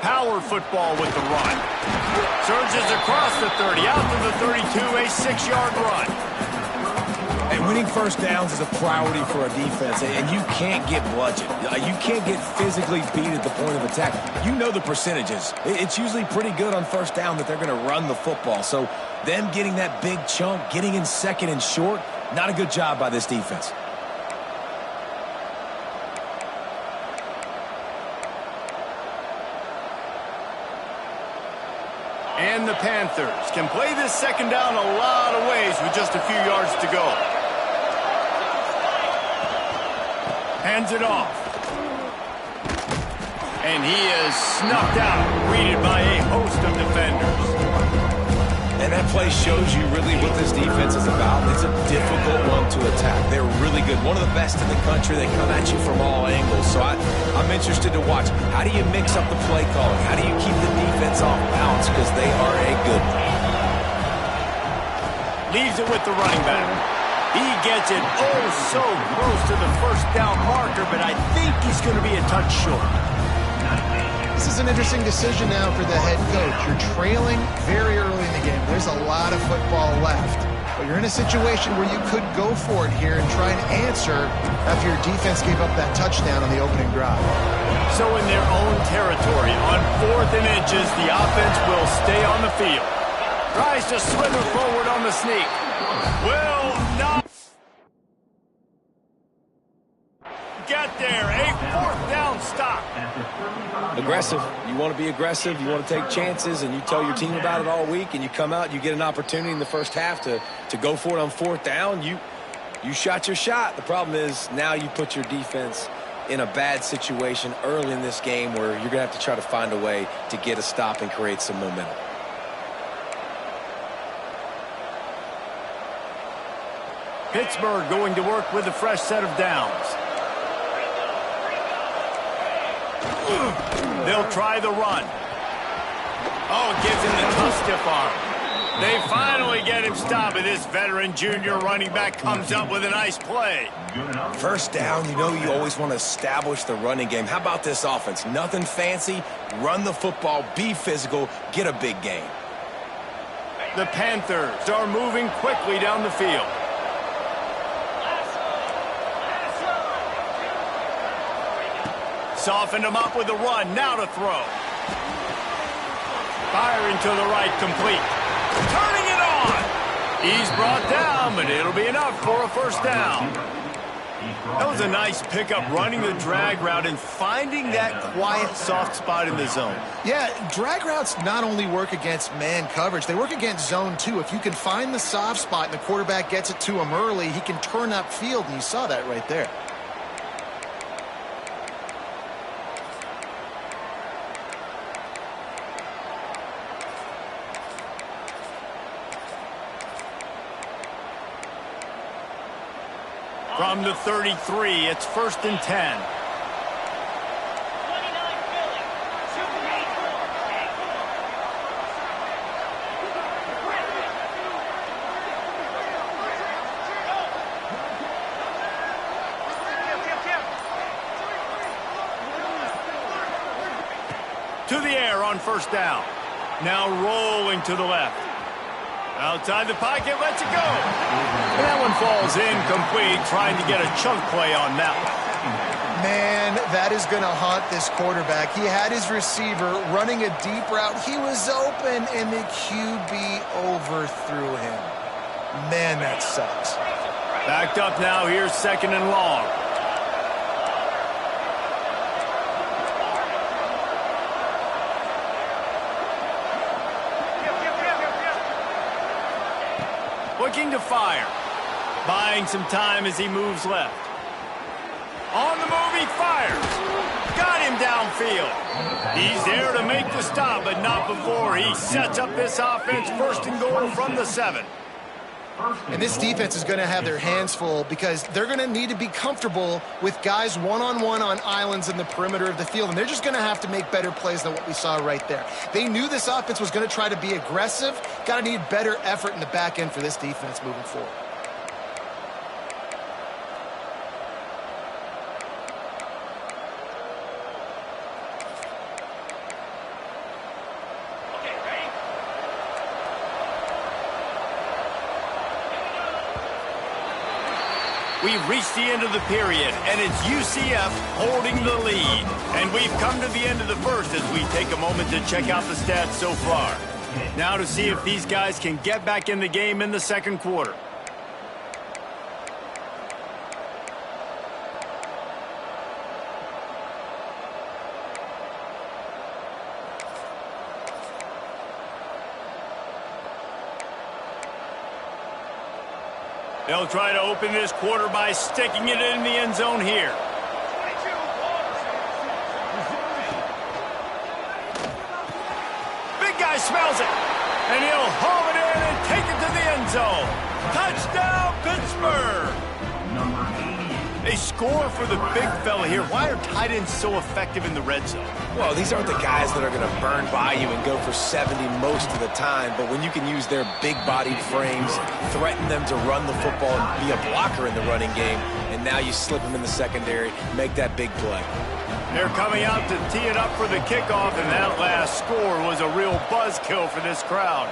Power football with the run. Surges across the 30, out to the 32, a 6-yard run. And winning first downs is a priority for a defense, and you can't get bludgeoned. You can't get physically beat at the point of attack. You know the percentages. It's usually pretty good on first down that they're going to run the football. So them getting that big chunk, getting in second and short, not a good job by this defense. And the Panthers can play this second down a lot of ways with just a few yards to go. Hands it off. And he is snuffed out, greeted by a host of defenders. And that play shows you really what this defense is about. It's a difficult one to attack. They're really good. One of the best in the country. They come at you from all angles. So I'm interested to watch. How do you mix up the play calling? How do you keep the defense off balance? Because they are a good one. Leaves it with the running back. He gets it oh so close to the first down marker, but I think he's going to be a touch short. This is an interesting decision now for the head coach. You're trailing very early in the game. There's a lot of football left. But you're in a situation where you could go for it here and try and answer after your defense gave up that touchdown on the opening drive. So in their own territory, on 4th and inches, the offense will stay on the field. Tries to slither forward on the sneak. Will not get there. A 4th down stop. Aggressive. You want to be aggressive. You want to take chances, and you tell your team about it all week, and you come out, you get an opportunity in the first half to go for it on 4th down. You shot your shot. The problem is now you put your defense in a bad situation early in this game where you're going to have to try to find a way to get a stop and create some momentum. Pittsburgh going to work with a fresh set of downs. They'll try the run. Oh, gives him the tough stiff arm. They finally get him stopped, and this veteran junior running back comes up with a nice play. First down, you know you always want to establish the running game. How about this offense? Nothing fancy. Run the football, be physical, get a big gain. The Panthers are moving quickly down the field. Softened him up with the run. Now to throw. Firing to the right, complete. Turning it on. He's brought down, but it'll be enough for a first down. That was a nice pickup, running the drag route and finding that quiet, soft spot in the zone. Yeah, drag routes not only work against man coverage, they work against zone too. If you can find the soft spot and the quarterback gets it to him early, he can turn upfield, and you saw that right there. From the 33, it's 1st and 10. To the air on first down. Now rolling to the left. Outside the pocket, lets it go. And that one falls incomplete, trying to get a chunk play on that one. Man, that is going to haunt this quarterback. He had his receiver running a deep route. He was open, and the QB overthrew him. Man, that sucks. Backed up now. Here's 2nd and long. Looking to fire. Buying some time as he moves left. On the move, he fires. Got him downfield. He's there to make the stop, but not before he sets up this offense 1st and goal from the 7. And this defense is going to have their hands full because they're going to need to be comfortable with guys one-on-one on islands in the perimeter of the field. And they're just going to have to make better plays than what we saw right there. They knew this offense was going to try to be aggressive. Got to need better effort in the back end for this defense moving forward. We've reached the end of the period, and it's UCF holding the lead. And we've come to the end of the first as we take a moment to check out the stats so far. Now to see if these guys can get back in the game in the second quarter. They'll try to open this quarter by sticking it in the end zone here. Big guy smells it, and he'll haul it in and take it to the end zone. Touchdown, Pittsburgh! They score for the big fella here. Why are tight ends so effective in the red zone? Well, these aren't the guys that are going to burn by you and go for 70 most of the time, but when you can use their big-bodied frames, threaten them to run the football and be a blocker in the running game, and now you slip them in the secondary, make that big play. They're coming out to tee it up for the kickoff, and that last score was a real buzzkill for this crowd.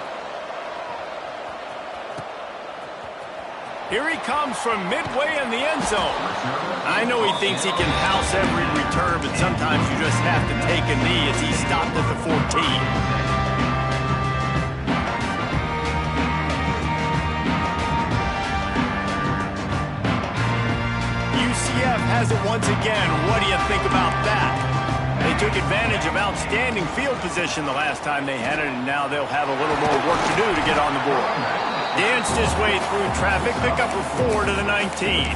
Here he comes from midway in the end zone. I know he thinks he can house every return, but sometimes you just have to take a knee as he stopped at the 14. UCF has it once again. What do you think about that? They took advantage of outstanding field position the last time they had it, and now they'll have a little more work to do to get on the board. Danced his way through traffic, pick up a 4 to the 19.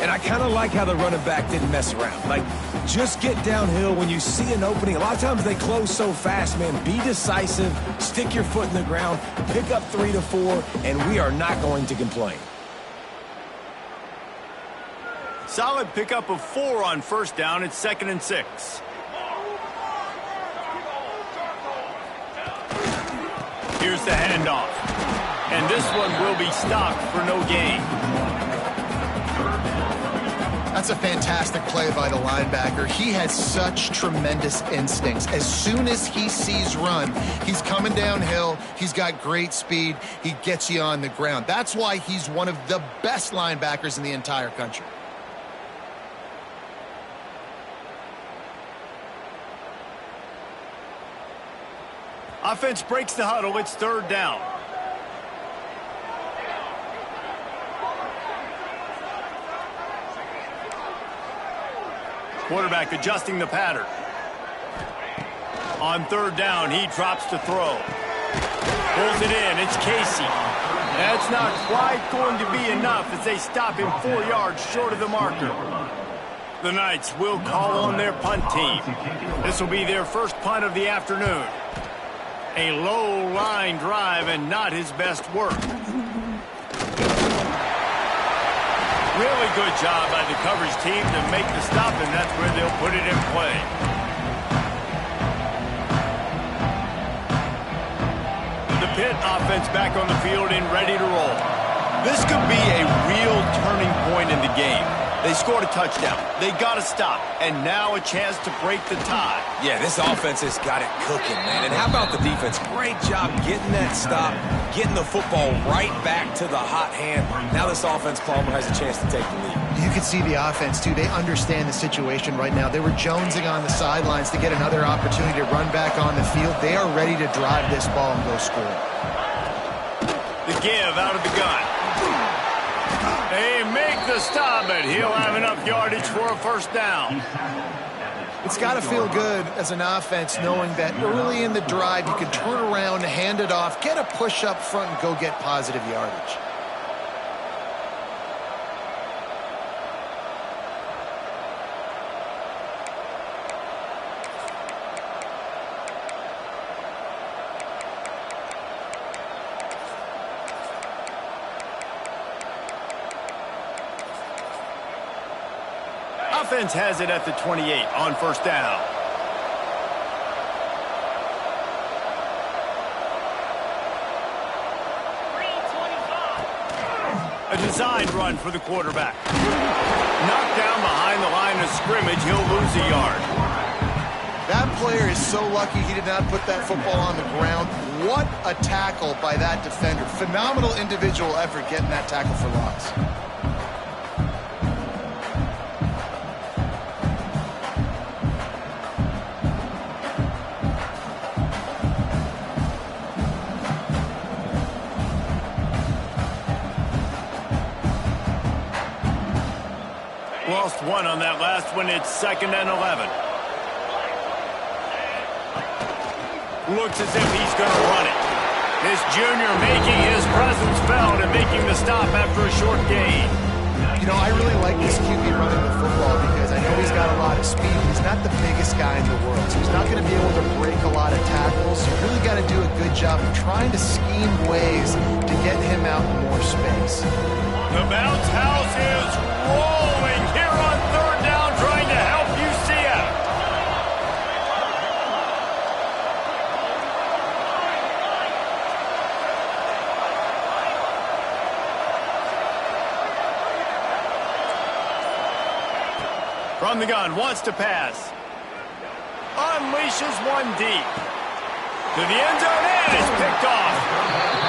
And I kind of like how the running back didn't mess around. Like, just get downhill when you see an opening. A lot of times they close so fast, man. Be decisive, stick your foot in the ground, pick up 3 to 4, and we are not going to complain. Solid pickup of 4 on first down. It's 2nd and 6. Here's the handoff. And this one will be stopped for no gain. That's a fantastic play by the linebacker. He has such tremendous instincts. As soon as he sees run, he's coming downhill. He's got great speed. He gets you on the ground. That's why he's one of the best linebackers in the entire country. Offense breaks the huddle. It's 3rd down. Quarterback adjusting the pattern. On 3rd down, he drops to throw. Pulls it in. It's Casey. That's not quite going to be enough as they stop him 4 yards short of the marker. The Knights will call on their punt team. This will be their first punt of the afternoon. A low line drive and not his best work. Really good job by the coverage team to make the stop, and that's where they'll put it in play. The Pitt offense back on the field and ready to roll. This could be a real turning point in the game. They scored a touchdown. They got to stop. And now a chance to break the tie. Yeah, this offense has got it cooking, man. And how about the defense? Great job getting that stop, getting the football right back to the hot hand. Now this offense, Palmer, has a chance to take the lead. You can see the offense, too. They understand the situation right now. They were jonesing on the sidelines to get another opportunity to run back on the field. They are ready to drive this ball and go score. The give out of the gun. They make the stop, but he'll have enough yardage for a first down. It's got to feel good as an offense knowing that early in the drive you can turn around, hand it off, get a push up front, and go get positive yardage. offense has it at the 28 on first down. A designed run for the quarterback. Knocked down behind the line of scrimmage, he'll lose a yard. That player is so lucky he did not put that football on the ground. What a tackle by that defender. Phenomenal individual effort getting that tackle for loss. Lost one on that last one. It's 2nd and 11. Looks as if he's going to run it. This junior making his presence felt and making the stop after a short gain. You know, I really like this QB running the football because I know he's got a lot of speed. He's not the biggest guy in the world, so he's not going to be able to break a lot of tackles. You really got to do a good job of trying to scheme ways to get him out in more space. The bounce house is rolling here on 3rd down, trying to help UCF. From the gun, wants to pass. Unleashes one deep. To the end zone, and it's picked off.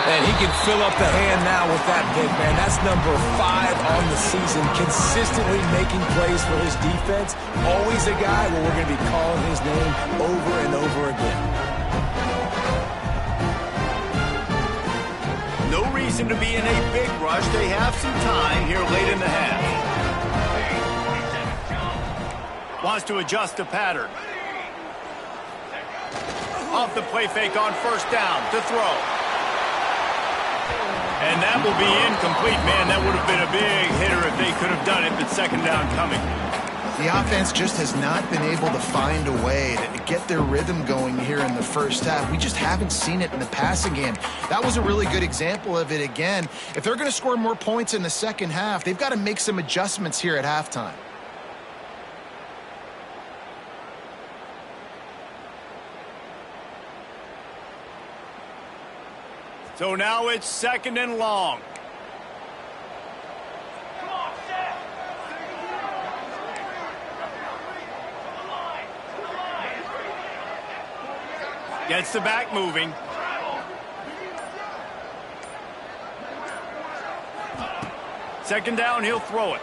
And he can fill up the hand now with that pick, man. That's number 5 on the season, consistently making plays for his defense. Always a guy where we're going to be calling his name over and over again. No reason to be in a big rush. They have some time here late in the half. Wants to adjust the pattern. Off the play fake on first down to throw. And that will be incomplete. Man, that would have been a big hitter if they could have done it, but 2nd down coming. The offense just has not been able to find a way to get their rhythm going here in the first half. We just haven't seen it in the passing game. That was a really good example of it again. If they're going to score more points in the second half, they've got to make some adjustments here at halftime. So now it's 2nd and long. Gets the back moving. Second down, he'll throw it.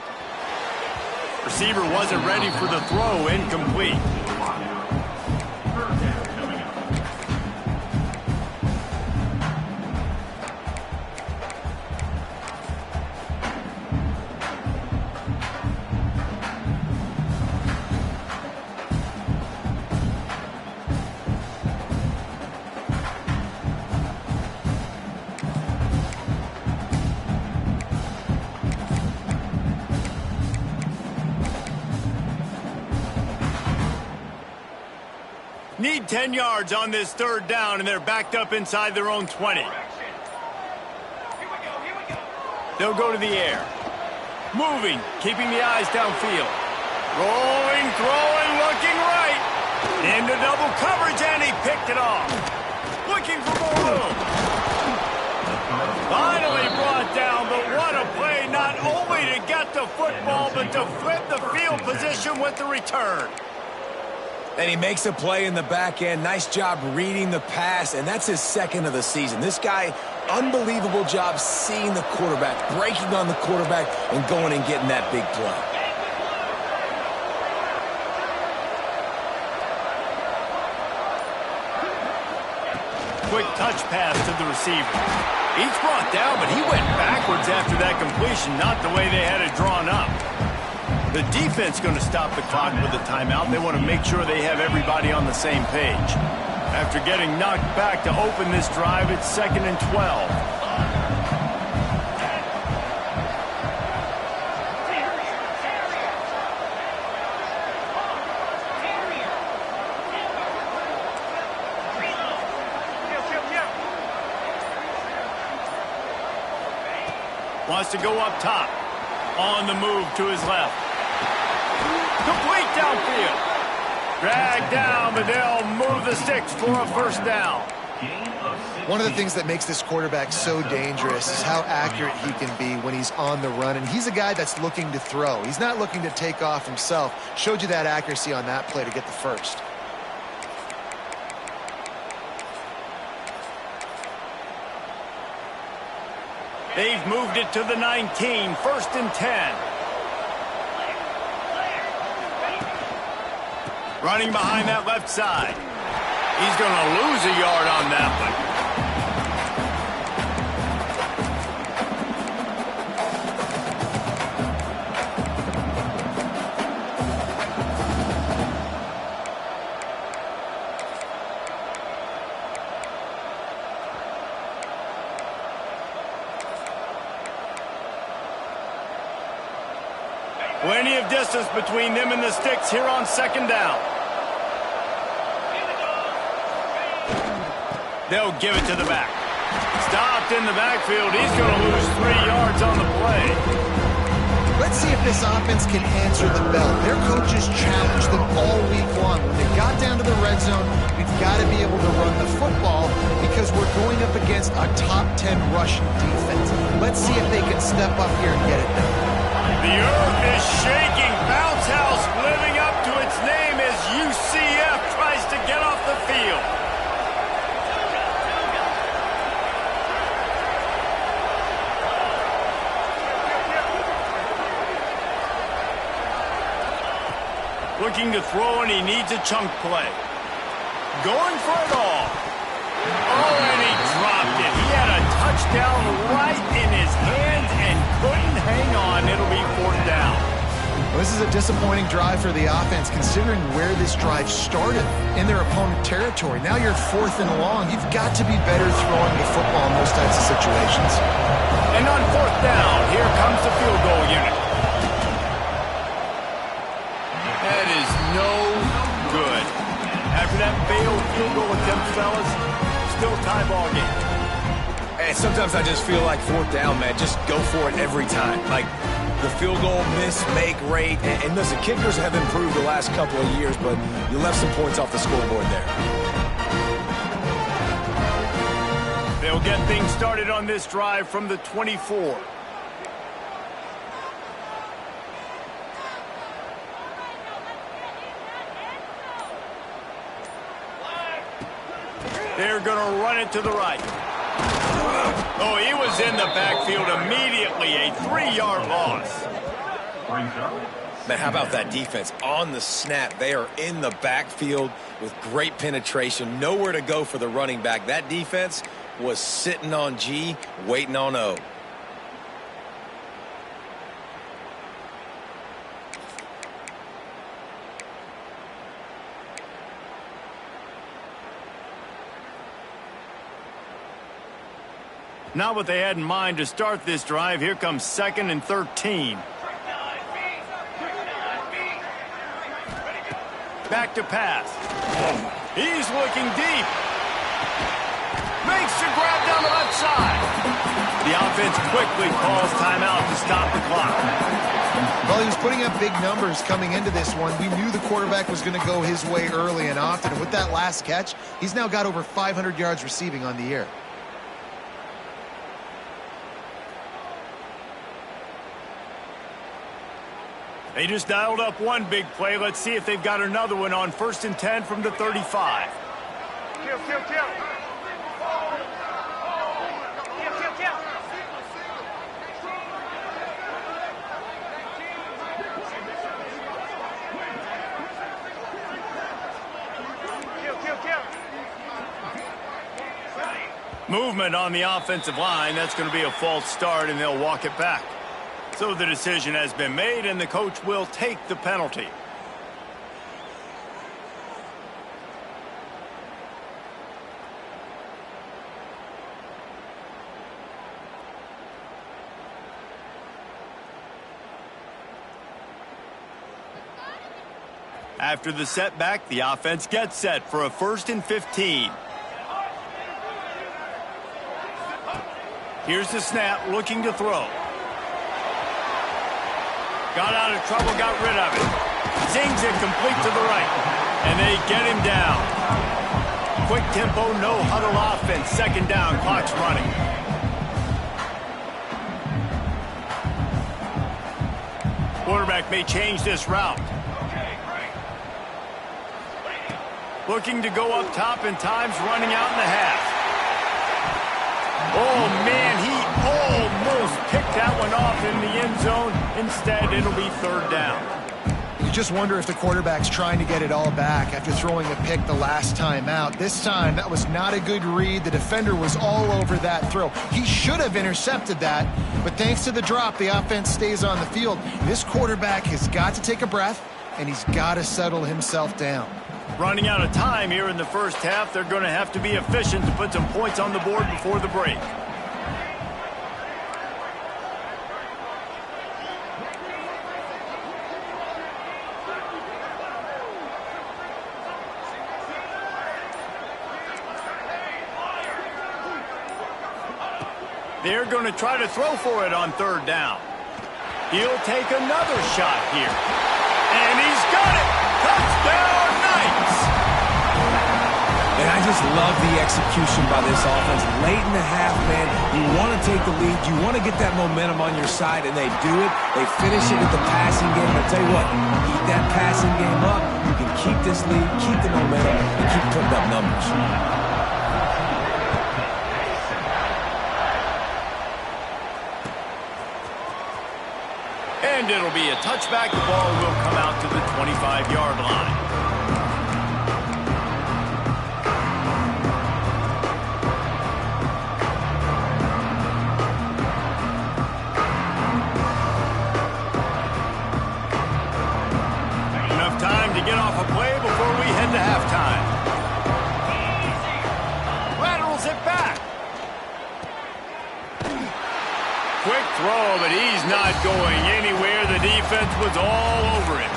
Receiver wasn't ready for the throw, incomplete. Need 10 yards on this 3rd down, and they're backed up inside their own 20. They'll go to the air. Moving, keeping the eyes downfield. Rolling, throwing, looking right. Into double coverage, and he picked it off. Looking for more room. Finally brought down, but what a play, not only to get the football, but to flip the field position with the return. And he makes a play in the back end. Nice job reading the pass, and that's his 2nd of the season. This guy, unbelievable job seeing the quarterback, breaking on the quarterback, and going and getting that big play. Quick touch pass to the receiver. He's brought down, but he went backwards after that completion, not the way they had it drawn up. The defense going to stop the clock with a timeout. They want to make sure they have everybody on the same page. After getting knocked back to open this drive, it's 2nd and 12. Wants to go up top. On the move to his left. Complete downfield. Dragged down, but they'll move the sticks for a first down. One of the things that makes this quarterback so dangerous is how accurate he can be when he's on the run. And he's a guy that's looking to throw. He's not looking to take off himself. Showed you that accuracy on that play to get the first. They've moved it to the 19, 1st and 10. Running behind that left side. He's going to lose a yard on that one. Plenty of distance between them and the sticks here on 2nd down. They'll give it to the back. Stopped in the backfield. He's going to lose 3 yards on the play. Let's see if this offense can answer the bell. Their coaches challenged them all week long. When they got down to the red zone, we've got to be able to run the football because we're going up against a top 10 rushing defense. Let's see if they can step up here and get it done. The earth is shaking. Bounce House living up to its name as UCF tries to get off the field. Looking to throw, and he needs a chunk play. Going for it all. Oh, and he dropped it. He had a touchdown right in his hands and couldn't hang on. It'll be 4th down. Well, this is a disappointing drive for the offense, considering where this drive started, in their opponent territory. Now you're 4th and long. You've got to be better throwing the football in those types of situations. And on 4th down, here comes the field goal unit. That is no good. After that failed field goal attempt, fellas, still tie ball game. And sometimes I just feel like 4th down, man. Just go for it every time. Like the field goal miss-make rate. And listen, kickers have improved the last couple of years, but you left some points off the scoreboard there. They'll get things started on this drive from the 24. They're going to run it to the right. Oh, he was in the backfield immediately. A 3-yard loss. Man, how about that defense? On the snap, they are in the backfield with great penetration. Nowhere to go for the running back. That defense was sitting on G, waiting on O. Not what they had in mind to start this drive. Here comes 2nd and 13. Back to pass. He's looking deep. Makes the grab down the left side. The offense quickly calls timeout to stop the clock. Well, he was putting up big numbers coming into this one. We knew the quarterback was going to go his way early and often. And with that last catch, he's now got over 500 yards receiving on the year. They just dialed up one big play. Let's see if they've got another one on 1st and 10 from the 35. Movement on the offensive line. That's going to be a false start, and they'll walk it back. So the decision has been made, and the coach will take the penalty. After the setback, the offense gets set for a 1st and 15. Here's the snap, looking to throw. Got out of trouble, got rid of it. Zings it complete to the right. And they get him down. Quick tempo, no huddle offense. Second down, clock's running. Quarterback may change this route. Looking to go up top and time's running out in the half. Oh, man, he almost picked that one off in the end zone. Instead, it'll be third down. You just wonder if the quarterback's trying to get it all back after throwing a pick the last time out. This time, that was not a good read. The defender was all over that throw. He should have intercepted that, but thanks to the drop, the offense stays on the field. This quarterback has got to take a breath, and he's got to settle himself down. Running out of time here in the first half, they're going to have to be efficient to put some points on the board before the break. They're going to try to throw for it on third down. He'll take another shot here. And he's got it! Touchdown, Knights! And I just love the execution by this offense. Late in the half, man, you want to take the lead. You want to get that momentum on your side, and they do it. They finish it with the passing game. I'll tell you what, keep that passing game up. You can keep this lead, keep the momentum, and keep putting up numbers. And it'll be a touchback. The ball will come out to the 25-yard line. Enough time to get off a play before we head to halftime. Laterals it back. Quick throw, but he's not going anywhere. The defense was all over him.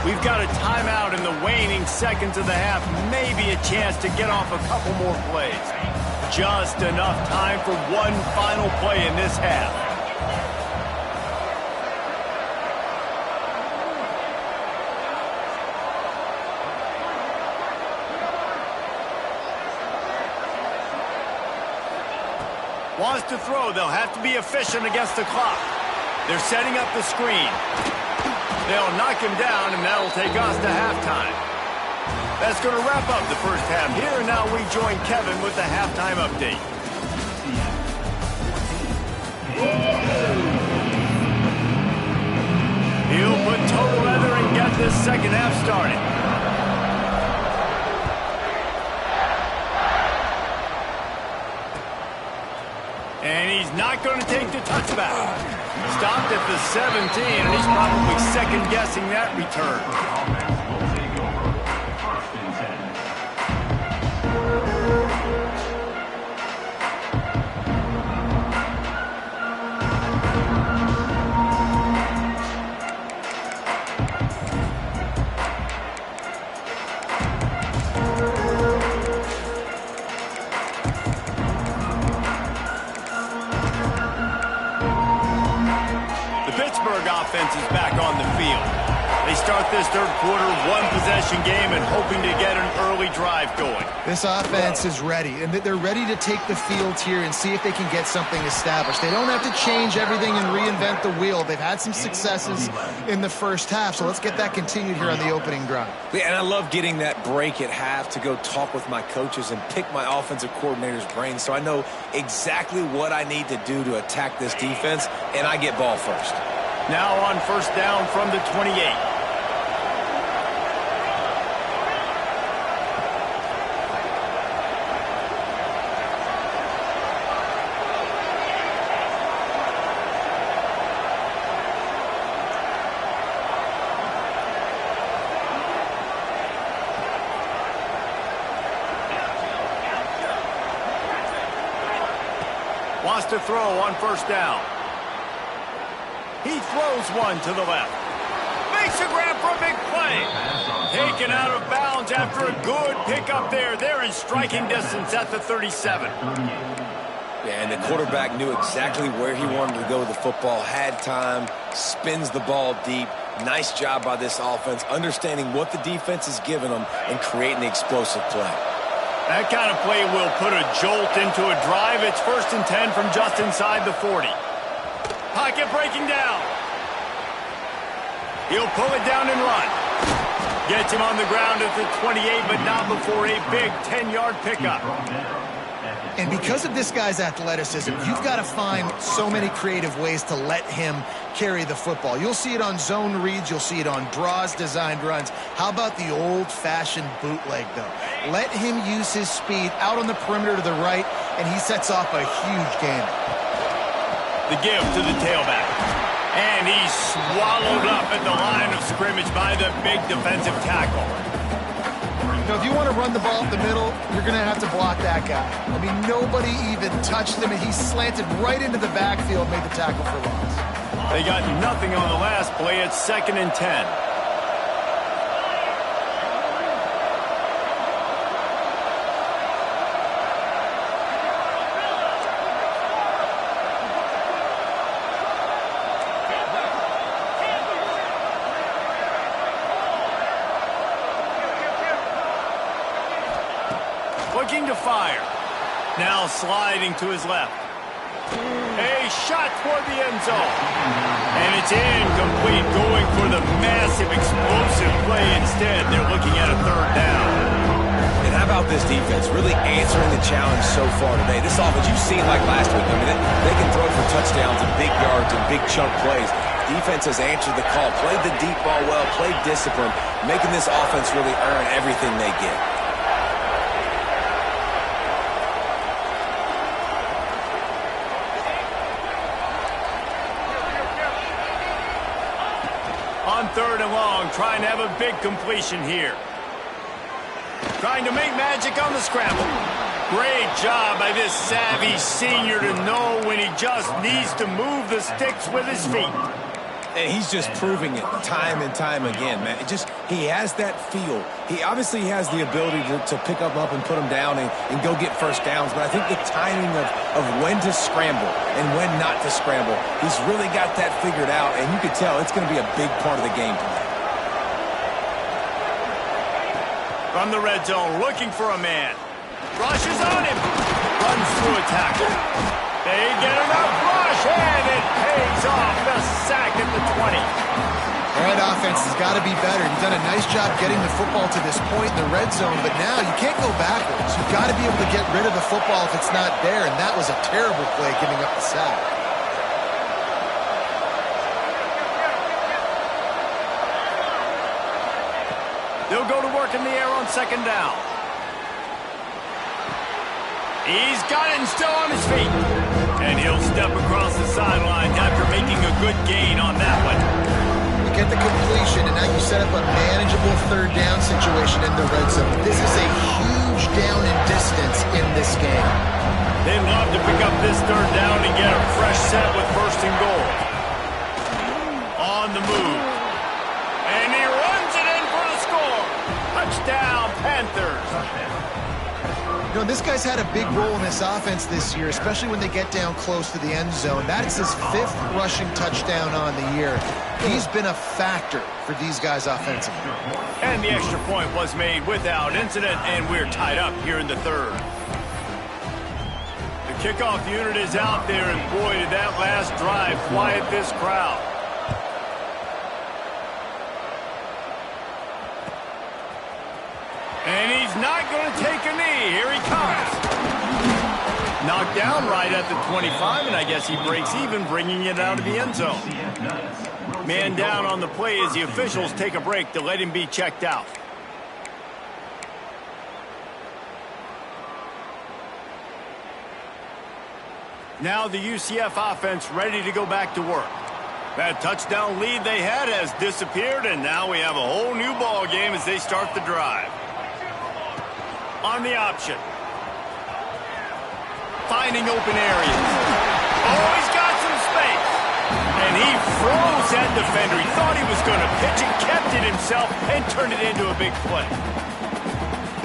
We've got a timeout in the waning seconds of the half. Maybe a chance to get off a couple more plays. Just enough time for one final play in this half. Wants to throw. They'll have to be efficient against the clock. They're setting up the screen. They'll knock him down, and that'll take us to halftime. That's going to wrap up the first half here, and now we join Kevin with the halftime update. He'll put total leather and get this second half started. And he's not going to take the touchback. Stopped at the 17, and he's probably second-guessing that return. Pittsburgh offense is back on the field. They start this third quarter, one-possession game, and hoping to get an early drive going. This offense is ready, and they're ready to take the field here and see if they can get something established. They don't have to change everything and reinvent the wheel. They've had some successes in the first half, so let's get that continued here on the opening drive. Yeah, and I love getting that break at half to go talk with my coaches and pick my offensive coordinator's brains so I know exactly what I need to do to attack this defense, and I get ball first. Now on first down from the 28. Wants to throw on first down. He throws one to the left. Makes a grab for a big play. Taken out of bounds after a good pickup there. They're in striking distance at the 37. Yeah, and the quarterback knew exactly where he wanted to go with the football, had time, spins the ball deep, Nice job by this offense, understanding what the defense is giving them and creating the explosive play. That kind of play will put a jolt into a drive. It's 1st and 10 from just inside the 40. Pocket breaking down. He'll pull it down and run. Gets him on the ground at the 28, but not before a big 10-yard pickup. And because of this guy's athleticism, you've got to find so many creative ways to let him carry the football. You'll see it on zone reads. You'll see it on draws, designed runs. How about the old-fashioned bootleg, though? Let him use his speed out on the perimeter to the right, and he sets off a huge gain. The give to the tailback. And he's swallowed up at the line of scrimmage by the big defensive tackle. You know, if you want to run the ball up the middle, you're going to have to block that guy. I mean, nobody even touched him, and he slanted right into the backfield, made the tackle for loss. They got nothing on the last play. It's 2nd and 10. Looking to fire. Now sliding to his left. A shot toward the end zone. And it's incomplete, going for the massive explosive play instead. They're looking at a 3rd down. And how about this defense really answering the challenge so far today? This offense, you've seen like last week. I mean, they can throw for touchdowns and big yards and big chunk plays. Defense has answered the call, played the deep ball well, played discipline, making this offense really earn everything they get. On 3rd and long, trying to have a big completion here. Trying to make magic on the scramble. Great job by this savvy senior to know when he just needs to move the sticks with his feet. And he's just proving it time and time again, man. He has that feel. He obviously has the ability to pick up and put them down and go get 1st downs. But I think the timing of when to scramble and when not to scramble, he's really got that figured out. And you can tell it's going to be a big part of the game tonight. From the red zone, looking for a man. Rushes on him. Runs through a tackle. They get enough rush, and it pays off. The sack at the 20. All right, offense has got to be better. You've done a nice job getting the football to this point in the red zone, but now you can't go backwards. You've got to be able to get rid of the football if it's not there, and that was a terrible play giving up the sack. They'll go to work in the air on 2nd down. He's got it and still on his feet. And he'll step across the sideline after making a good gain on that one. You get the completion, and now you set up a manageable 3rd down situation in the red zone. This is a huge down in distance in this game. They'd love to pick up this 3rd down and get a fresh set with 1st and goal. On the move. And he runs it in for the score. Touchdown, Panthers. You know, this guy's had a big role in this offense this year, especially when they get down close to the end zone. That's his 5th rushing touchdown on the year. He's been a factor for these guys offensively. And the extra point was made without incident, and we're tied up here in the 3rd. The kickoff unit is out there, and boy, did that last drive quiet this crowd. And he's not going to take a knee. Here he comes. Knocked down right at the 25, and I guess he breaks even, bringing it out of the end zone. Man down on the play as the officials take a break to let him be checked out. Now the UCF offense ready to go back to work. That touchdown lead they had has disappeared, and now we have a whole new ball game as they start the drive. On the option. Finding open areas. Oh, he's got some space. And he froze that defender. He thought he was going to pitch it, kept it himself, and turned it into a big play.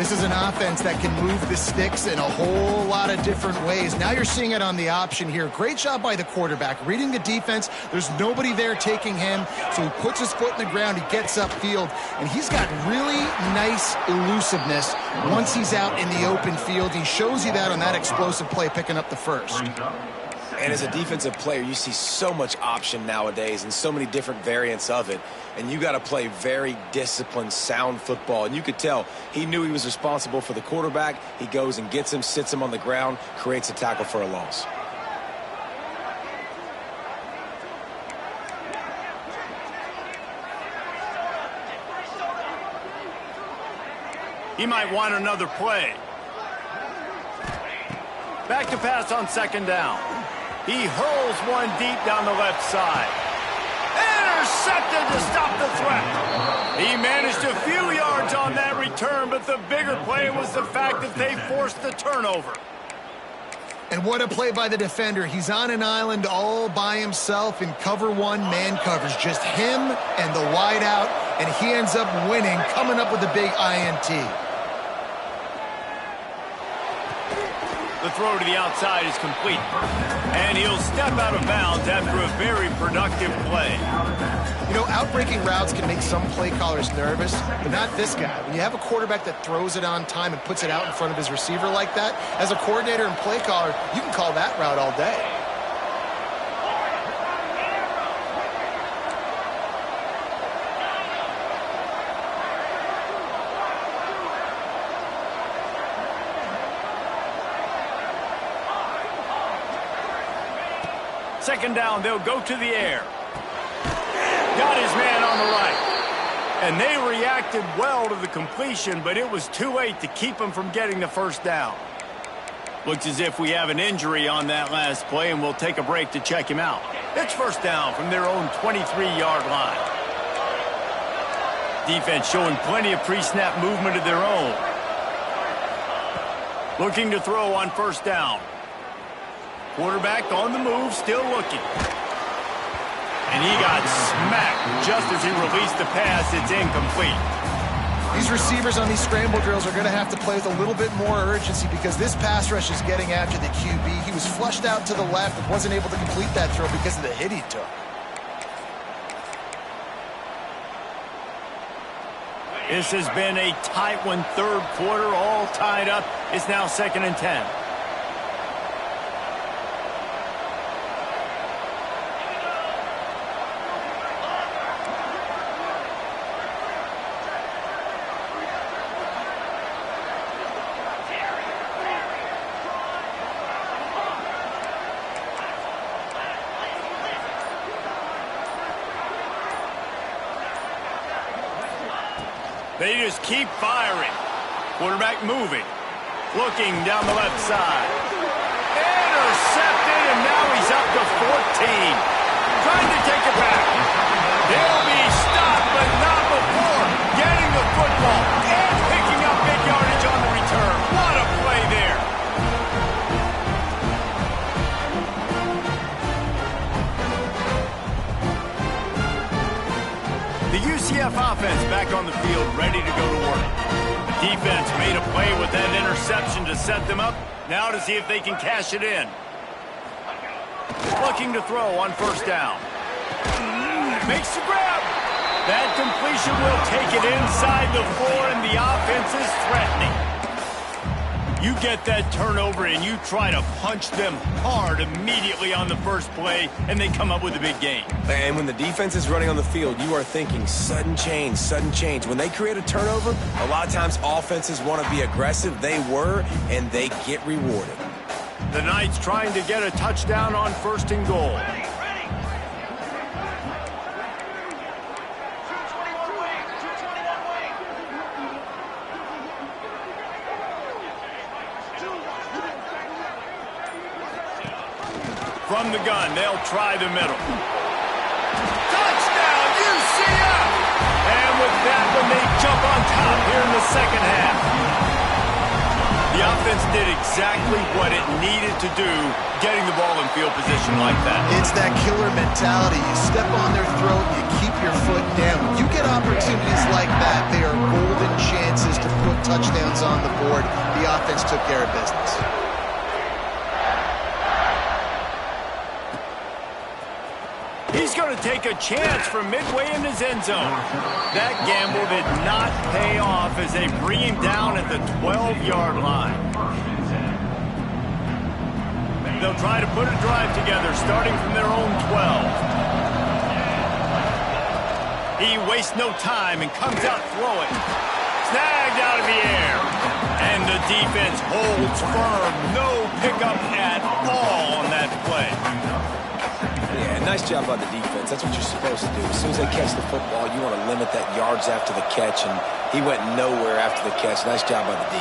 This is an offense that can move the sticks in a whole lot of different ways. Now you're seeing it on the option here. Great job by the quarterback. Reading the defense, there's nobody there taking him, so he puts his foot in the ground, he gets upfield, and he's got really nice elusiveness once he's out in the open field. He shows you that on that explosive play, picking up the first. And as a defensive player, you see so much option nowadays and so many different variants of it. And you got to play very disciplined, sound football. And you could tell he knew he was responsible for the quarterback. He goes and gets him, sits him on the ground, creates a tackle for a loss. He might want another play. Back to pass on second down. He hurls one deep down the left side. Intercepted to stop the threat. He managed a few yards on that return, but the bigger play was the fact that they forced the turnover. And what a play by the defender. He's on an island all by himself in cover one, man covers. Just him and the wide out, and he ends up winning, coming up with a big INT. The throw to the outside is complete. And he'll step out of bounds after a very productive play. You know, outbreaking routes can make some play callers nervous, but not this guy. When you have a quarterback that throws it on time and puts it out in front of his receiver like that, as a coordinator and play caller, you can call that route all day. Second down, they'll go to the air. Got his man on the right. And they reacted well to the completion, but it was too late to keep him from getting the first down. Looks as if we have an injury on that last play, and we'll take a break to check him out. It's first down from their own 23-yard line. Defense showing plenty of pre-snap movement of their own. Looking to throw on first down. Quarterback on the move, still looking. And he got smacked just as he released the pass. It's incomplete. These receivers on these scramble drills are going to have to play with a little bit more urgency because this pass rush is getting after the QB. He was flushed out to the left and wasn't able to complete that throw because of the hit he took. This has been a tight one, third quarter, all tied up. It's now 2nd and 10. They just keep firing. Quarterback moving. Looking down the left side. Intercepted, and now he's up to 14. Trying to take it back. They'll be stopped, but not before getting the football and picking up big yardage on the return. What a play there. The UCF offense back on the field, ready to go to work. The defense made a play with that interception to set them up. Now to see if they can cash it in. Looking to throw on first down. Makes the grab. That completion will take it inside the 4, and the offense is threatening. You get that turnover, and you try to punch them hard immediately on the first play, and they come up with a big gain. And when the defense is running on the field, you are thinking sudden change, sudden change. When they create a turnover, a lot of times offenses want to be aggressive. They were, and they get rewarded. The Knights trying to get a touchdown on 1st and goal. From the gun, they'll try the middle. Touchdown, UCF! And with that one, they jump on top here in the second half. The offense did exactly what it needed to do, getting the ball in field position like that. It's that killer mentality. You step on their throat, you keep your foot down. When you get opportunities like that, they are golden chances to put touchdowns on the board. The offense took care of business. He's going to take a chance from midway in his end zone. That gamble did not pay off as they bring him down at the 12-yard line. They'll try to put a drive together starting from their own 12. He wastes no time and comes out throwing. Snagged out of the air. And the defense holds firm. No pickup at all on that play. Yeah, nice job by the defense. That's what you're supposed to do. As soon as they catch the football, you want to limit that yards after the catch, and he went nowhere after the catch. Nice job by the D.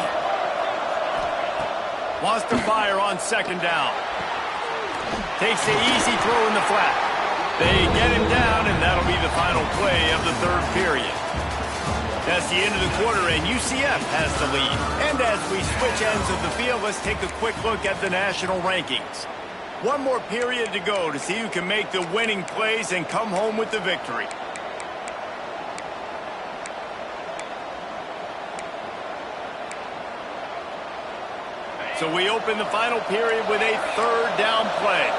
Wants to fire on second down. Takes the easy throw in the flat. They get him down, and that'll be the final play of the third period. That's the end of the quarter, and UCF has the lead. And as we switch ends of the field, let's take a quick look at the national rankings. One more period to go to see who can make the winning plays and come home with the victory. So we open the final period with a third down play.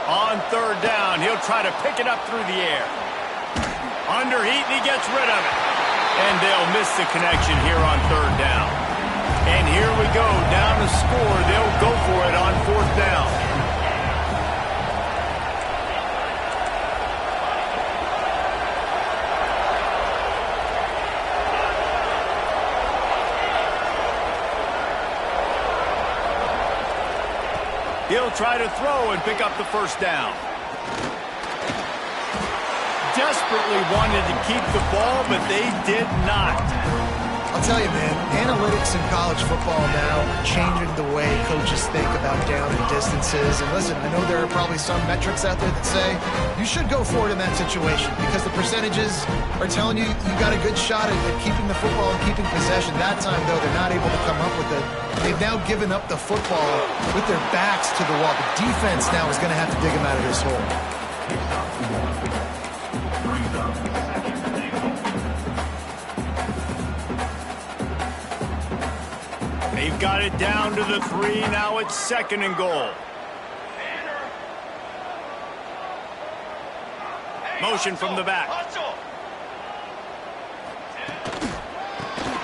On third down, he'll try to pick it up through the air. Underheat, and he gets rid of it. And they'll miss the connection here on third down. And here we go, down to score. They'll go for it on fourth down. He'll try to throw and pick up the first down. Desperately wanted to keep the ball, but they did not. I'll tell you, man, analytics in college football now are changing the way coaches think about down and distances. And listen, I know there are probably some metrics out there that say you should go for it in that situation because the percentages are telling you you got a good shot at keeping the football and keeping possession. That time, though, they're not able to come up with it. They've now given up the football with their backs to the wall. The defense now is going to have to dig them out of this hole. They've got it down to the 3. Now it's second and goal. Motion from the back.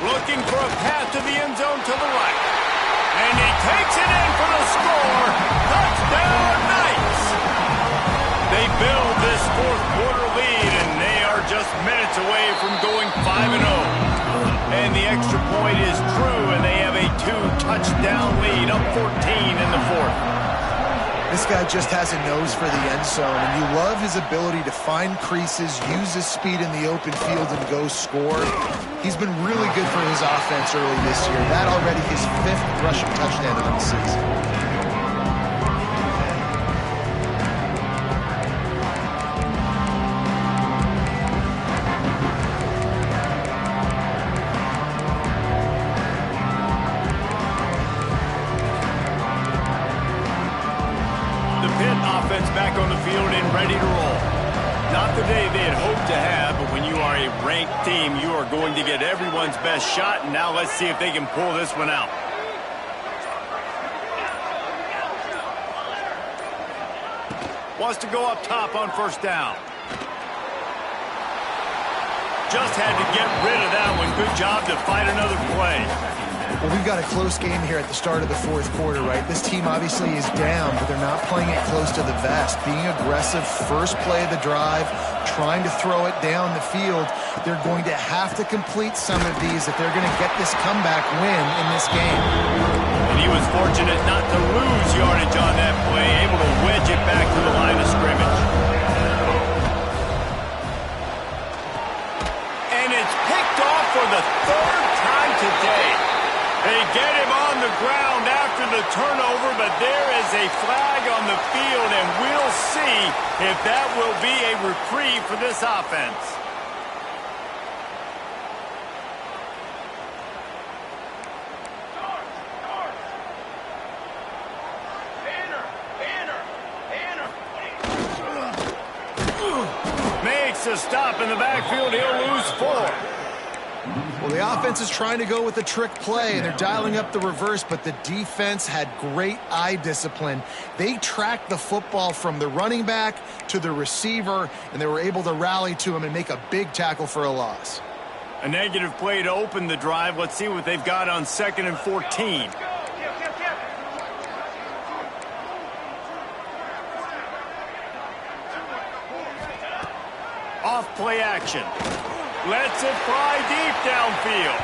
Looking for a path to the end zone to the right. And he takes it in for the score. Touchdown, Knights! They build this fourth quarter lead, and they are just minutes away from going 5-0. And the extra point is true, and they have a 2-touchdown lead, up 14 in the fourth. This guy just has a nose for the end zone, and you love his ability to find creases, use his speed in the open field, and go score. He's been really good for his offense early this year. That already his 5th rushing touchdown of the season. Back on the field and ready to roll. Not the day they had hoped to have, but when you are a ranked team, you are going to get everyone's best shot, and now let's see if they can pull this one out. Wants to go up top on first down. Just had to get rid of that one. Good job to fight another play. Well, we've got a close game here at the start of the fourth quarter, right? This team obviously is down, but they're not playing it close to the vest. Being aggressive, first play of the drive, trying to throw it down the field. They're going to have to complete some of these if they're going to get this comeback win in this game. And he was fortunate not to lose yardage on that play, able to wedge it back to the line of scrimmage. And it's picked off for the 3rd time today. They get him on the ground after the turnover, but there is a flag on the field, and we'll see if that will be a reprieve for this offense. Makes a stop in the backfield. He'll lose 4. Well, the offense is trying to go with the trick play, and they're dialing up the reverse, but the defense had great eye discipline. They tracked the football from the running back to the receiver, and they were able to rally to him and make a big tackle for a loss. A negative play to open the drive. Let's see what they've got on 2nd and 14. Off play action. Lets it fly deep downfield.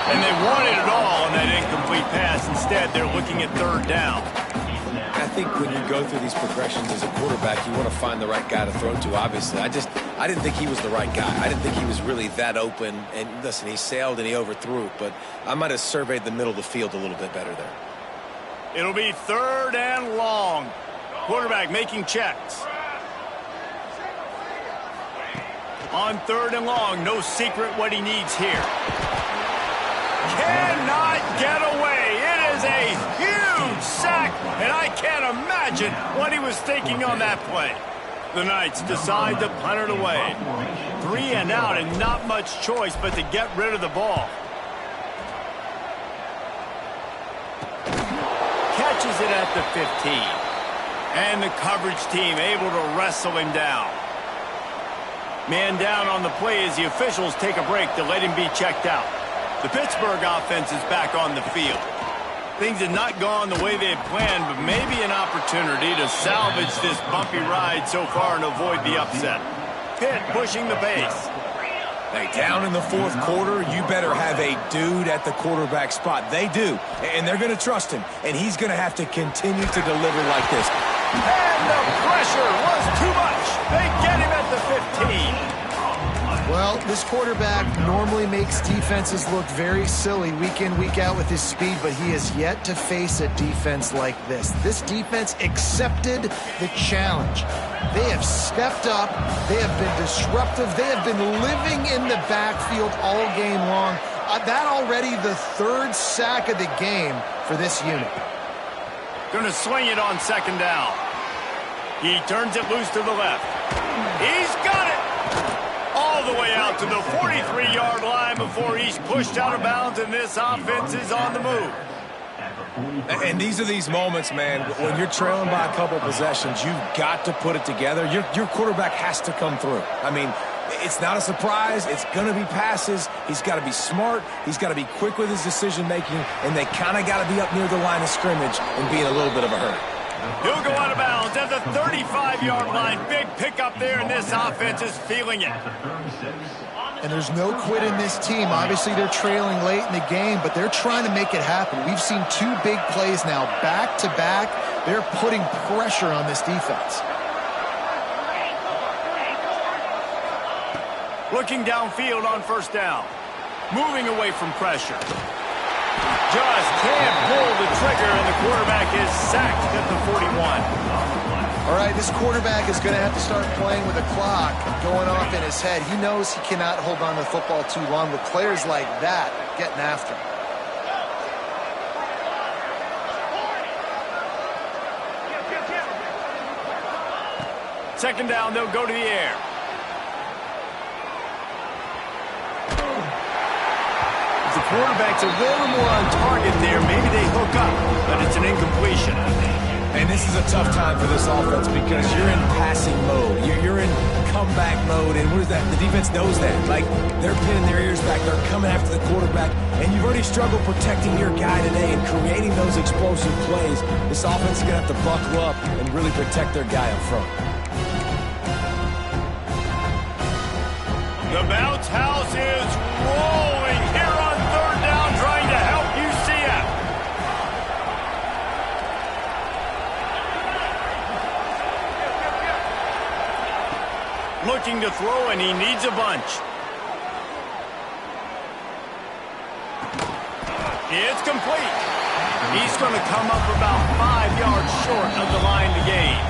And they wanted it all on that incomplete pass. Instead, they're looking at 3rd down. I think when you go through these progressions as a quarterback, you want to find the right guy to throw to, obviously. I didn't think he was the right guy. I didn't think he was really that open. And listen, he sailed and he overthrew it, but I might have surveyed the middle of the field a little bit better there. It'll be 3rd and long. Quarterback making checks. On 3rd and long, no secret what he needs here. Cannot get away. It is a huge sack, and I can't imagine what he was thinking on that play. The Knights decide to punt it away. 3 and out, and not much choice but to get rid of the ball. Catches it at the 15. And the coverage team able to wrestle him down. Man down on the play as the officials take a break to let him be checked out. The Pittsburgh offense is back on the field. Things had not gone the way they had planned, but maybe an opportunity to salvage this bumpy ride so far and avoid the upset. Pitt pushing the pace. Hey, down in the 4th quarter, you better have a dude at the quarterback spot. They do, and they're going to trust him, and he's going to have to continue to deliver like this. And the pressure was too much. They get him at the 15. Well, this quarterback normally makes defenses look very silly week in, week out with his speed, but he has yet to face a defense like this. This defense accepted the challenge. They have stepped up. They have been disruptive. They have been living in the backfield all game long. That already the 3rd sack of the game for this unit. Going to swing it on 2nd down. He turns it loose to the left. He's got it! All the way out to the 43-yard line before he's pushed out of bounds, and this offense is on the move. And these are these moments, man, when you're trailing by a couple possessions, you've got to put it together. Your quarterback has to come through. I mean, it's not a surprise. It's going to be passes. He's got to be smart. He's got to be quick with his decision-making, and they kind of got to be up near the line of scrimmage and be in a little bit of a hurry. He'll go out of bounds at the 35-yard line. Big pickup there, and this offense is feeling it. And there's no quit in this team. Obviously, they're trailing late in the game, but they're trying to make it happen. We've seen 2 big plays now, back-to-back. They're putting pressure on this defense. Looking downfield on 1st down. Moving away from pressure. Just can't pull the trigger, and the quarterback is sacked at the 41. All right, this quarterback is going to have to start playing with a clock going off in his head. He knows he cannot hold on to the football too long with players like that getting after him. Second down, they'll go to the air. The quarterback's a little more on target there. Maybe they hook up, but it's an incompletion. And this is a tough time for this offense because you're in passing mode. You're in comeback mode, and what is that? The defense knows that. Like, they're pinning their ears back. They're coming after the quarterback, and you've already struggled protecting your guy today and creating those explosive plays. This offense is going to have to buckle up and really protect their guy up front. The bounce house is rolling here on 3rd down, trying to help UCF. Looking to throw, and he needs a bunch. It's complete. He's going to come up about 5 yards short of the line to gain.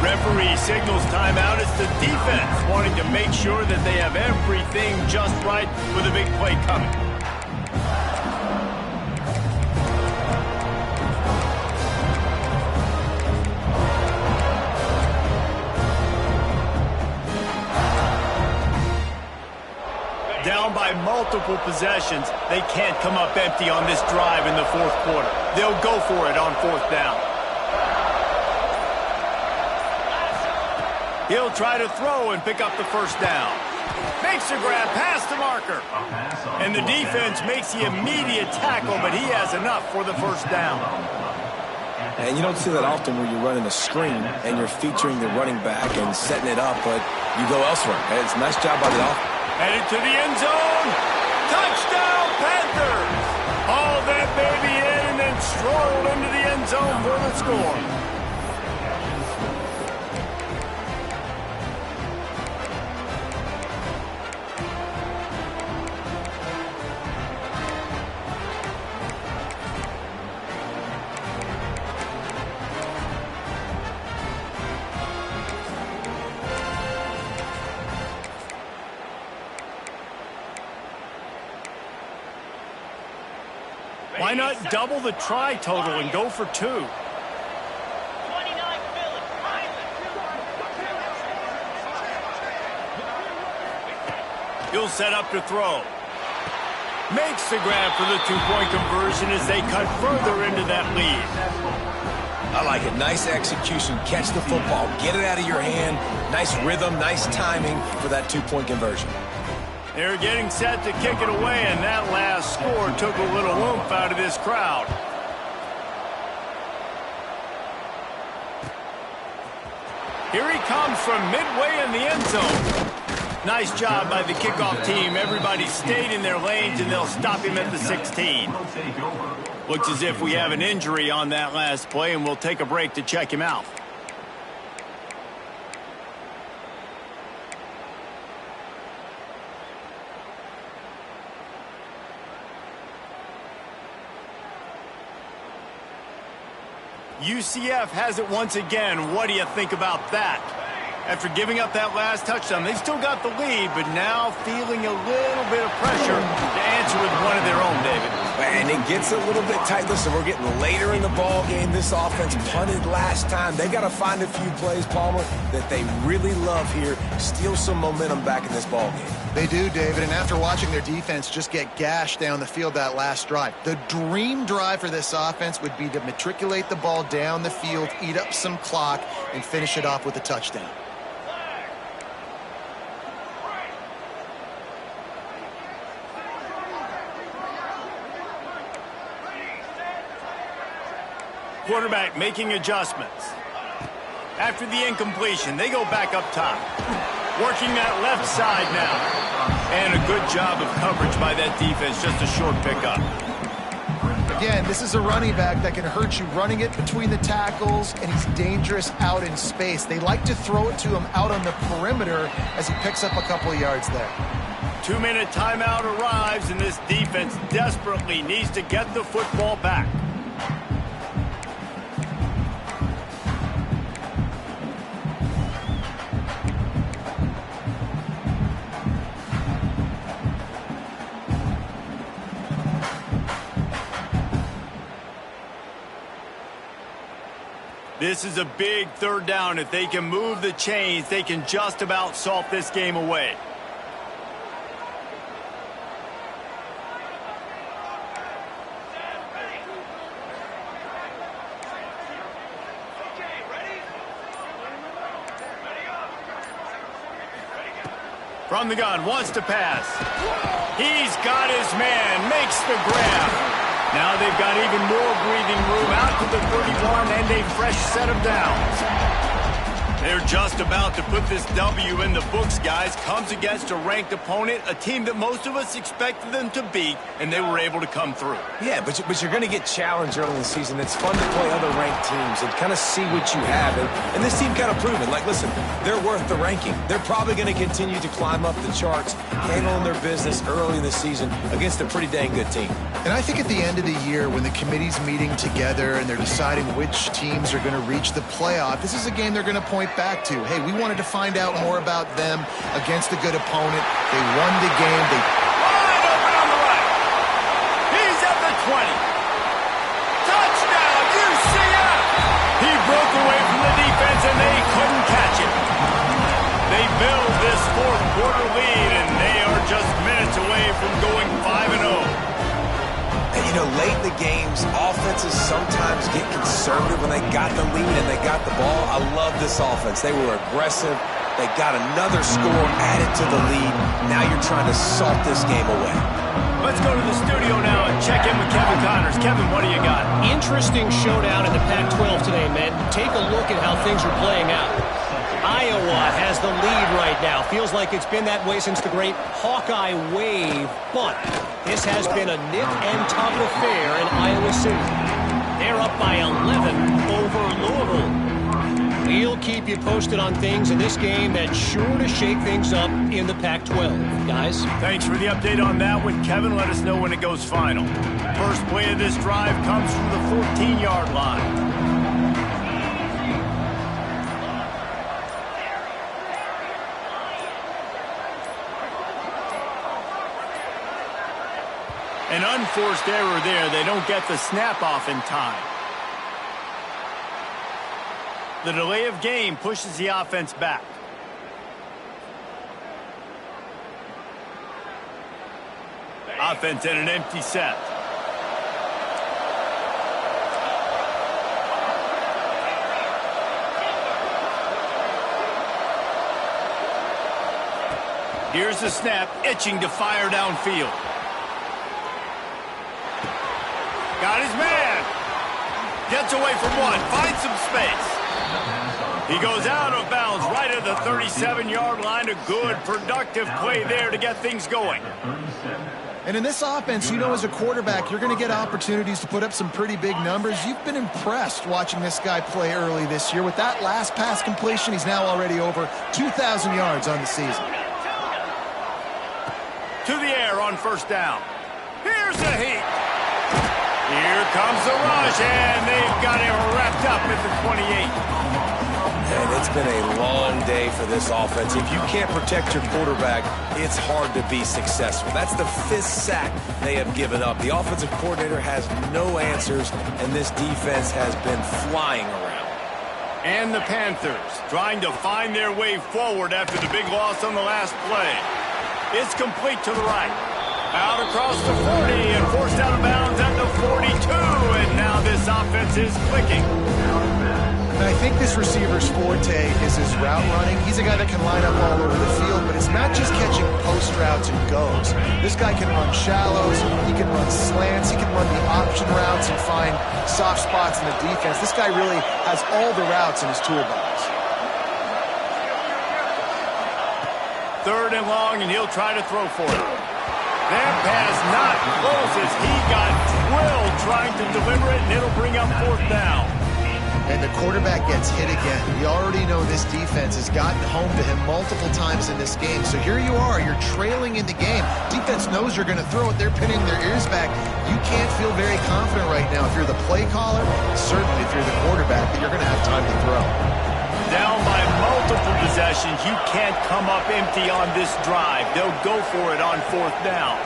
Referee signals timeout. It's the defense wanting to make sure that they have everything just right with a big play coming. by multiple possessions. They can't come up empty on this drive in the fourth quarter. They'll go for it on fourth down. He'll try to throw and pick up the first down. Makes a grab past the marker. And the defense makes the immediate tackle, but he has enough for the first down. And you don't see that often where you're running a screen and you're featuring the running back and setting it up, but you go elsewhere. And it's a nice job by the offense. Headed to the end zone. Touchdown, Panthers. Hauled that baby in and then strolled into the end zone for the score. Why not double the try total and go for 2? He'll set up to throw. Makes the grab for the two-point conversion as they cut further into that lead. I like it. Nice execution. Catch the football. Get it out of your hand. Nice rhythm, nice timing for that two-point conversion. They're getting set to kick it away, and that last score took a little oomph out of this crowd. Here he comes from midway in the end zone. Nice job by the kickoff team. Everybody stayed in their lanes, and they'll stop him at the 16. Looks as if we have an injury on that last play, and we'll take a break to check him out. UCF has it once again. What do you think about that? After giving up that last touchdown, they've still got the lead, but now feeling a little bit of pressure to answer with one of their own, David. And it gets a little bit tight. Listen, we're getting later in the ball game. This offense punted last time. They got to find a few plays, Palmer, that they really love here. Steal some momentum back in this ball game. They do, David, and after watching their defense just get gashed down the field that last drive, the dream drive for this offense would be to matriculate the ball down the field, eat up some clock, and finish it off with a touchdown. Quarterback making adjustments. After the incompletion, they go back up top. Working that left side now. And a good job of coverage by that defense. Just a short pickup. Again, this is a running back that can hurt you running it between the tackles, and he's dangerous out in space. They like to throw it to him out on the perimeter as he picks up a couple of yards there. 2-minute timeout arrives, and this defense desperately needs to get the football back. This is a big third down. If they can move the chains, they can just about salt this game away. From the gun, wants to pass. He's got his man, makes the grab. Now they've got even more breathing room out to the 31 and a fresh set of downs. They're just about to put this W in the books, guys. Comes against a ranked opponent, a team that most of us expected them to beat, and they were able to come through. Yeah, but you're going to get challenged early in the season. It's fun to play other ranked teams and kind of see what you have. And this team kind of proven, like, listen, they're worth the ranking. They're probably going to continue to climb up the charts, handling their business early in the season against a pretty dang good team. And I think at the end of the year, when the committee's meeting together and they're deciding which teams are going to reach the playoff, this is a game they're going to point back to. Hey, we wanted to find out more about them against a good opponent. They won the game. They wide open on the right. He's at the 20. Touchdown, UCF! He broke away from the defense, and they couldn't catch him. They build this fourth quarter lead, and they are just minutes away from You know, late in the games, offenses sometimes get conservative when they got the lead and they got the ball. I love this offense. They were aggressive. They got another score added to the lead. Now you're trying to salt this game away. Let's go to the studio now and check in with Kevin Connors. Kevin, what do you got? Interesting showdown in the Pac-12 today, man. Take a look at how things are playing out. Iowa has the lead right now. Feels like it's been that way since the great Hawkeye wave. But this has been a nip and tuck affair in Iowa City. They're up by 11 over Louisville. We'll keep you posted on things in this game that's sure to shake things up in the Pac-12. Guys? Thanks for the update on that one, Kevin. Let us know when it goes final. First play of this drive comes from the 14-yard line. An unforced error there. They don't get the snap off in time. The delay of game pushes the offense back. Offense in an empty set. Here's the snap, itching to fire downfield. Got his man. Gets away from one, finds some space. He goes out of bounds right at the 37-yard line. A good, productive play there to get things going. And in this offense, you know, as a quarterback, you're going to get opportunities to put up some pretty big numbers. You've been impressed watching this guy play early this year. With that last pass completion, he's now already over 2,000 yards on the season. To the air on first down. Here's the heat. Here comes the rush, and they've got him wrapped up at the 28. And it's been a long day for this offense. If you can't protect your quarterback, it's hard to be successful. That's the 5th sack they have given up. The offensive coordinator has no answers, and this defense has been flying around. And the Panthers trying to find their way forward after the big loss on the last play. It's complete to the right. Out across the 40 and forced out of bounds at the 42. And now this offense is clicking. And I think this receiver's forte is his route running. He's a guy that can line up all over the field, but it's not just catching post routes and goes. This guy can run shallows, he can run slants, he can run the option routes and find soft spots in the defense. This guy really has all the routes in his toolbox. 3rd and long, and he'll try to throw for it. That pass not close as he got drilled trying to deliver it, and it'll bring up 4th down. And the quarterback gets hit again. We already know this defense has gotten home to him multiple times in this game. So here you are, you're trailing in the game. Defense knows you're going to throw it. They're pinning their ears back. You can't feel very confident right now if you're the play caller, certainly if you're the quarterback, that you're going to have time to throw. Down by multiple possessions, you can't come up empty on this drive. They'll go for it on 4th down.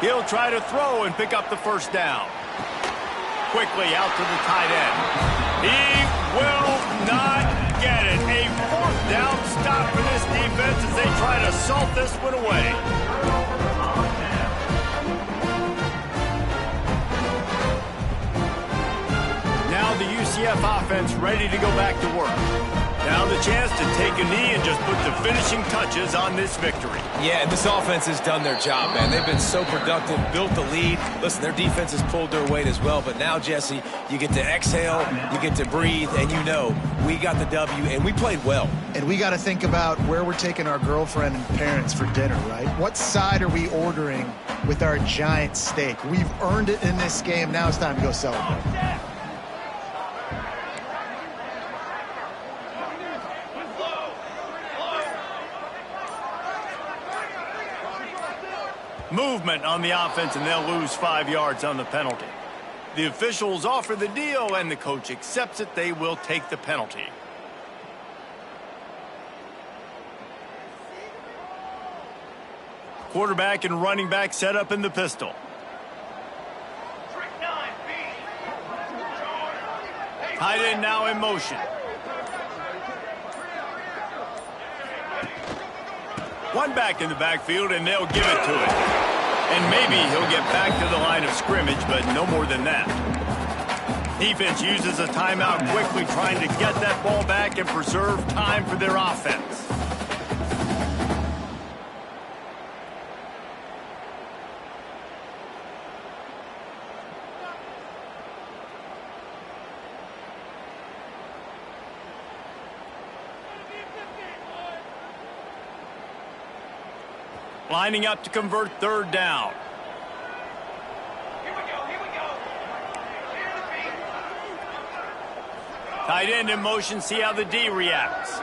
He'll try to throw and pick up the 1st down. Quickly out to the tight end. He will not get it. A 4th down stop for this defense as they try to salt this one away. Now the UCF offense ready to go back to work. Now the chance to take a knee and just put the finishing touches on this victory. Yeah, and this offense has done their job, man. They've been so productive, built the lead. Listen, their defense has pulled their weight as well. But now, Jesse, you get to exhale, you get to breathe, and you know we got the W, and we played well. And we got to think about where we're taking our girlfriend and parents for dinner, right? What side are we ordering with our giant steak? We've earned it in this game. Now it's time to go celebrate. Movement on the offense, and they'll lose 5 yards on the penalty. The officials offer the deal, and the coach accepts it. They will take the penalty. Quarterback and running back set up in the pistol. Tight end now in motion. One back in the backfield, and they'll give it to him. And maybe he'll get back to the line of scrimmage, but no more than that. Defense uses a timeout quickly, trying to get that ball back and preserve time for their offense. Lining up to convert third down. Tight end in motion, see how the D reacts.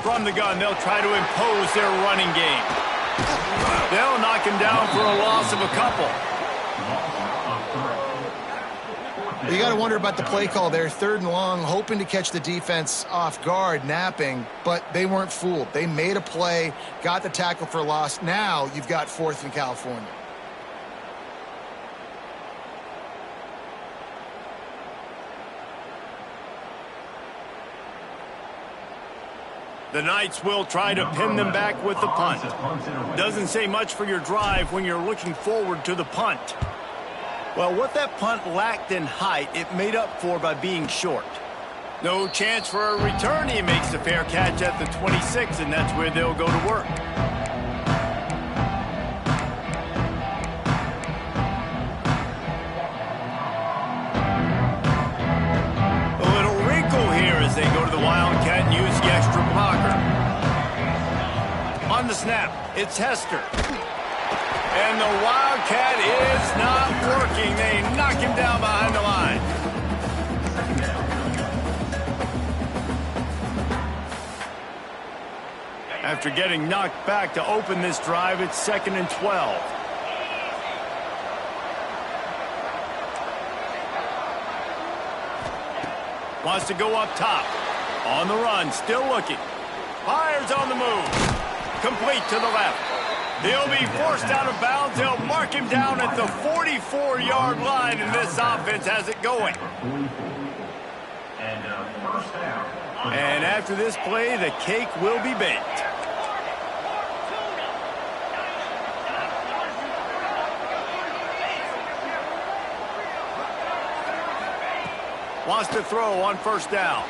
From the gun, they'll try to impose their running game. They'll knock him down for a loss of a couple. You got to wonder about the play call there. 3rd and long, hoping to catch the defense off guard, napping, but they weren't fooled. They made a play, got the tackle for loss. Now you've got 4th in California. The Knights will try to pin them back with the punt. Doesn't say much for your drive when you're looking forward to the punt. Well, what that punt lacked in height, it made up for by being short. No chance for a return. He makes the fair catch at the 26, and that's where they'll go to work. A little wrinkle here as they go to the Wildcat and use the extra blocker. On the snap, it's Hester. And the Wildcat is not working. They knock him down behind the line. After getting knocked back to open this drive, it's 2nd and 12. Wants to go up top. On the run, still looking. Fires on the move. Complete to the left. He'll be forced out of bounds. They'll mark him down at the 44-yard line, and this offense has it going. And after this play, the cake will be baked. Wants to throw on 1st down.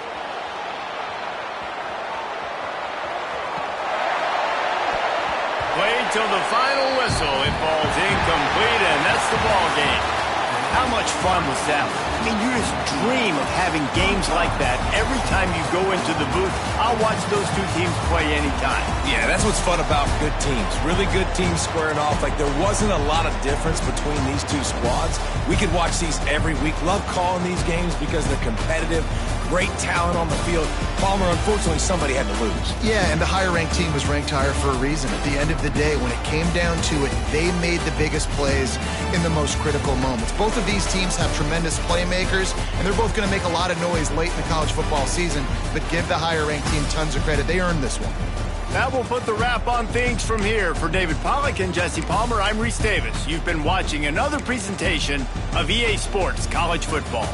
Played till the final whistle. It falls incomplete, and that's the ball game. How much fun was that? I mean, you just dream of having games like that every time you go into the booth. I'll watch those two teams play anytime. Yeah, that's what's fun about good teams. Really good teams squaring off. Like, there wasn't a lot of difference between these two squads. We could watch these every week. Love calling these games because they're competitive. Great talent on the field. Palmer, unfortunately, somebody had to lose. Yeah, and the higher-ranked team was ranked higher for a reason. At the end of the day, when it came down to it, they made the biggest plays in the most critical moments. Both of these teams have tremendous playmakers, and they're both going to make a lot of noise late in the college football season, but give the higher-ranked team tons of credit. They earned this one. That will put the wrap on things from here. For David Pollack and Jesse Palmer, I'm Reese Davis. You've been watching another presentation of EA Sports College Football.